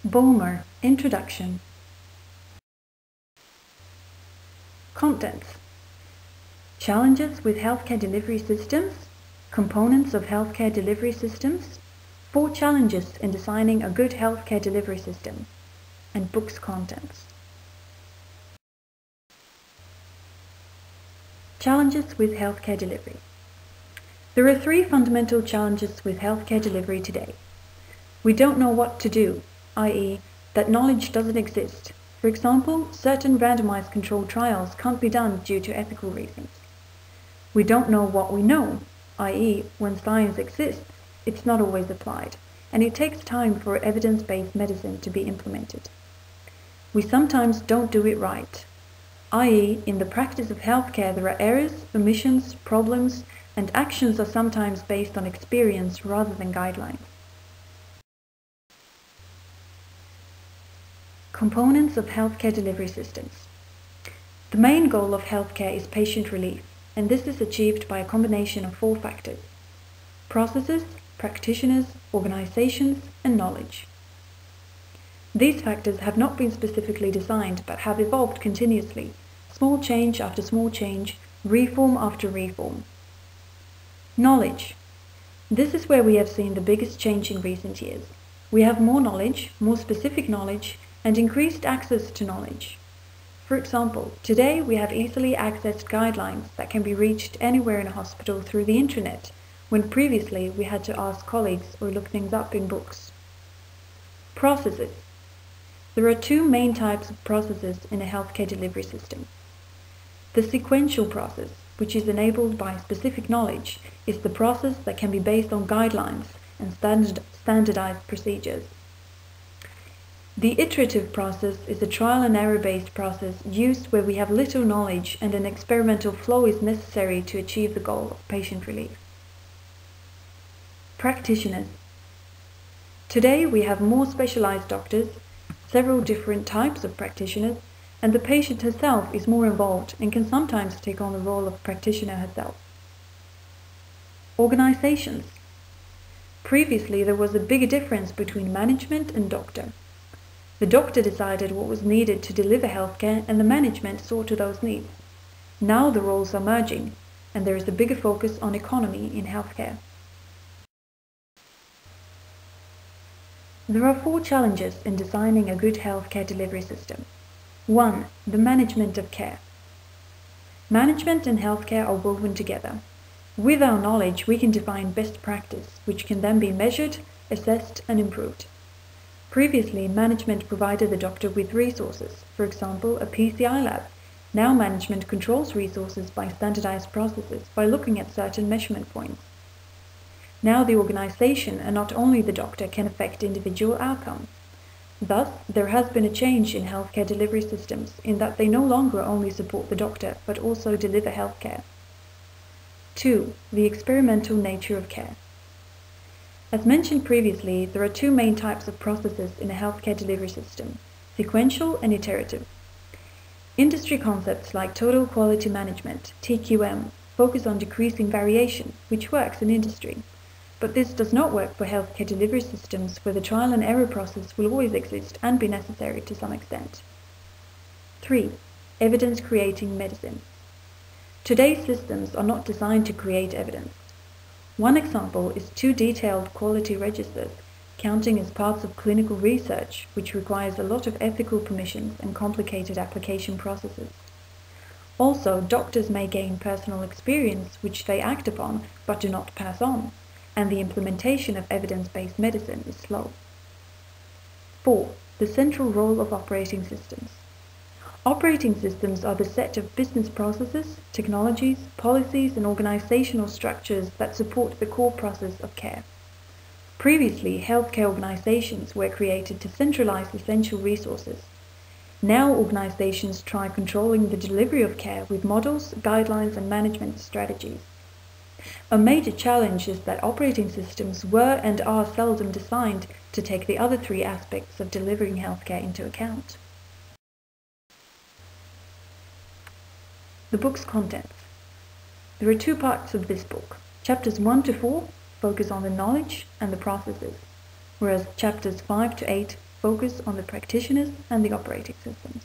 Bohmer Introduction. Contents: challenges with healthcare delivery systems, components of healthcare delivery systems, 4 challenges in designing a good healthcare delivery system, and book's contents. Challenges with healthcare delivery. There are 3 fundamental challenges with healthcare delivery today. We don't know what to do, i.e., that knowledge doesn't exist. For example, certain randomized controlled trials can't be done due to ethical reasons. We don't know what we know, i.e., when science exists, it's not always applied, and it takes time for evidence-based medicine to be implemented. We sometimes don't do it right, i.e., in the practice of healthcare there are errors, omissions, problems, and actions are sometimes based on experience rather than guidelines. Components of healthcare delivery systems. The main goal of healthcare is patient relief, and this is achieved by a combination of 4 factors: processes, practitioners, organizations, and knowledge. These factors have not been specifically designed but have evolved continuously, small change after small change, reform after reform. Knowledge. This is where we have seen the biggest change in recent years. We have more knowledge, more specific knowledge, and increased access to knowledge. For example, today we have easily accessed guidelines that can be reached anywhere in a hospital through the internet, when previously we had to ask colleagues or look things up in books. Processes. There are 2 main types of processes in a healthcare delivery system. The sequential process, which is enabled by specific knowledge, is the process that can be based on guidelines and standardized procedures. The iterative process is a trial and error based process used where we have little knowledge and an experimental flow is necessary to achieve the goal of patient relief. Practitioners. Today we have more specialized doctors, several different types of practitioners, and the patient herself is more involved and can sometimes take on the role of practitioner herself. Organizations. Previously there was a bigger difference between management and doctor. The doctor decided what was needed to deliver healthcare and the management saw to those needs. Now the roles are merging and there is a bigger focus on economy in healthcare. There are 4 challenges in designing a good healthcare delivery system. 1. The management of care. Management and healthcare are woven together. With our knowledge we can define best practice, which can then be measured, assessed and improved. Previously, management provided the doctor with resources, for example, a PCI lab. Now management controls resources by standardized processes by looking at certain measurement points. Now the organization and not only the doctor can affect individual outcomes. Thus, there has been a change in healthcare delivery systems in that they no longer only support the doctor but also deliver healthcare. 2. The experimental nature of care. As mentioned previously, there are 2 main types of processes in a healthcare delivery system: sequential and iterative. Industry concepts like total quality management, TQM, focus on decreasing variation, which works in industry. But this does not work for healthcare delivery systems where the trial and error process will always exist and be necessary to some extent. 3. Evidence creating medicine. Today's systems are not designed to create evidence. One example is too detailed quality registers, counting as parts of clinical research, which requires a lot of ethical permissions and complicated application processes. Also, doctors may gain personal experience which they act upon but do not pass on, and the implementation of evidence-based medicine is slow. 4. The central role of operating systems. Operating systems are the set of business processes, technologies, policies and organizational structures that support the core process of care. Previously, healthcare organizations were created to centralize essential resources. Now organizations try controlling the delivery of care with models, guidelines and management strategies. A major challenge is that operating systems were and are seldom designed to take the other 3 aspects of delivering healthcare into account. The book's contents. There are 2 parts of this book. Chapters 1 to 4 focus on the knowledge and the processes, whereas chapters 5 to 8 focus on the practitioners and the operating systems.